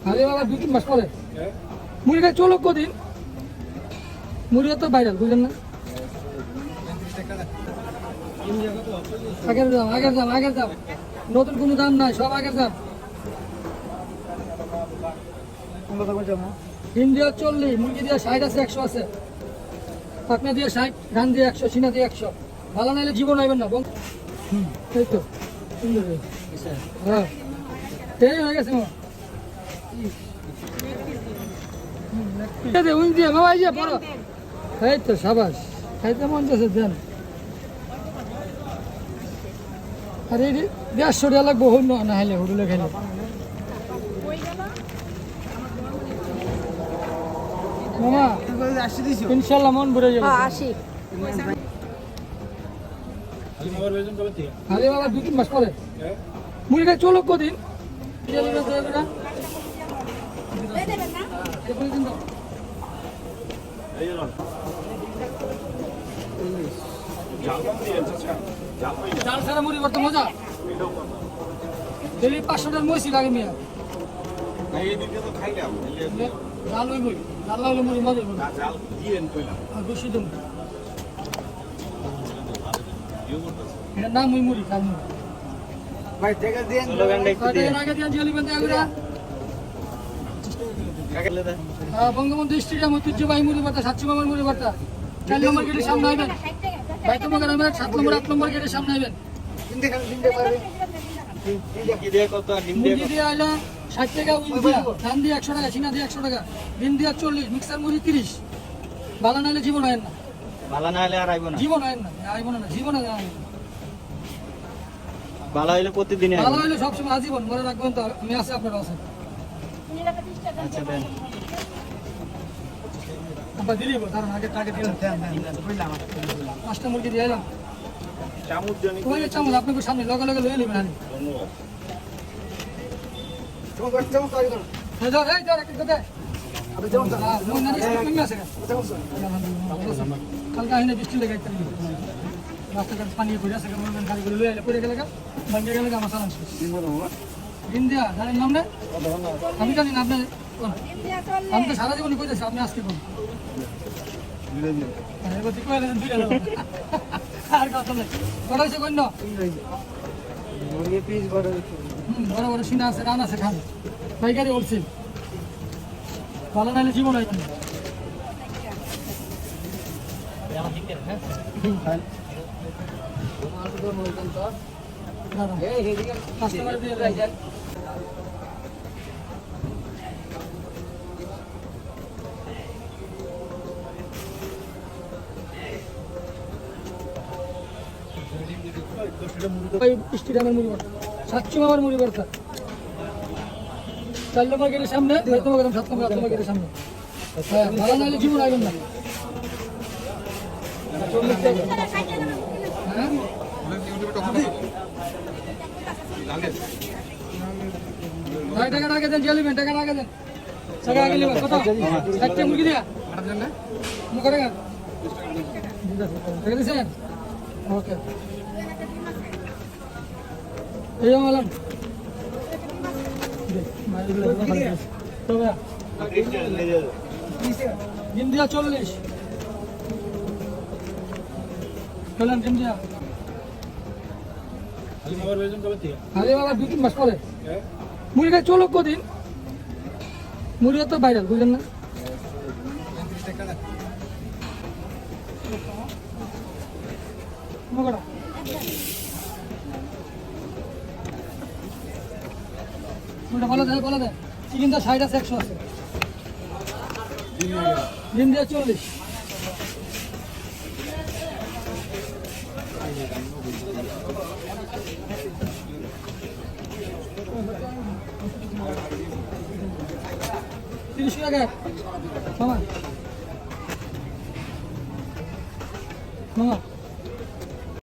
আরে বাবা 2-3 মাস পরে মুড়িটা চলো কদিন মুড়িও তো ভাইরাল বুঝলেন না আগের দাম নতুন কোনো দাম নাই সব আগের দাম ইন্ডিয়া 40 মুরগি দিয়ে 60 আছে 100 আছে পাকনা দিয়ে 60 ধান দিয়ে 100 সিনা দিয়ে 100 ভালো নাইলে জীবন আইবেন না এই তো সুন্দর হ্যাঁ এই হয়ে গেছে এই তো সাবাস খাইতে মন চাচ্ছে দেন আরে 150 টাকা লাগবো হইল না হলে হোটেলে খাইলে মামা ইনশাল্লাহ মন ভরে যাবে আরে বাবা 2-3 মাস পরে মুড়িটা চলো কদিন চাল ছাড়া মুড়ি করতে মজা ডেলি 500 টাকার মইছি লাগে মিয়া জাল হইব জাল হইলে মুড়ি মজা হইব জাল দিয়েন কইলাম আর বেশি দিন এটা নাম মুড়ি খান ভাই টাকা দেন টাকা দেন জলি বন্ধ আগরা বঙ্গবন্ধু স্টেডিয়াম ঐতিহ্যবাহী মুড়ি বার্তা 700 নম্বর মুড়ি বার্তা 4 নম্বর গেটের সামনে আইবেন ভাই তোমাকে 7 নম্বর 8 নম্বর গেটের সামনে আইবেন মুরগি দিয়ে আইলা 60 টাকা ধান দিয়ে 100 টাকা সিনা দিয়ে 100 টাকা ডিম দিয়ে 40 মিক্সার মুড়ি 30 ভালো নাইলে জীবন হয় না ভালো না হলে আর আইব না জীবন হয় না জীবন ভালো হইলে প্রতিদিন ভালো হইলে সবসময় আজীবন মনে রাখবেন তো আমি আছি আপনার আছে আচ্ছা দেন আবার দিলি কারণ আগে টাকা দিলাম পাঁচটা মুরগি দিয়ে এলাম চামচ জানি ওই চামচ আপনাকে সামনে লগে লগে লয়ে নেবেন আমি কালকে আহিনে বৃষ্টি লেগে রাস্তাঘাট পানি পড়ে আছে গাড়ি করে লয়ে পড়ে গেলে ভাঙে গেলে আমার চালান ইন্ডিয়া জানেন নাম না আমি জানি না আপনি আমি তো সারা জীবনই কইতেছি আপনি আজকে কোন আর কথা নেই বড় হয়েছে কন্য বড় বড় সিনা আছে রান আছে খান পাইকারি বলছি ভালো নাইলে জীবন হয় কাস্টমার দিয়ে স্টেডিয়ামের মুড়ি ভর্তা 700 নম্বর মুড়ি ভর্তা 4 নম্বর গেটের সামনে 7 নম্বর গেটের সামনে হ্যাঁ ভালো নাইলে জীবন আইবেন না টাকা টাকা দেন জেলিবেন টাকা টাকা দেন টাকা আগে নেবেন কত 60 মুরগি দিয়া মুখ টাকা টাকা দিছেন ওকে এই মালাম ইন্ডিয়া 40 কলম ইন্ডিয়া আরে বাবা 2-3 মাস পরে মুড়িটা চলো কদিন মুড়িও তো ভাইরাল বুঝলেন না বলা দেয় চিকেনটা 60 আছে 100 আছে ডিম দিয়ে 40 30 টাকা মামা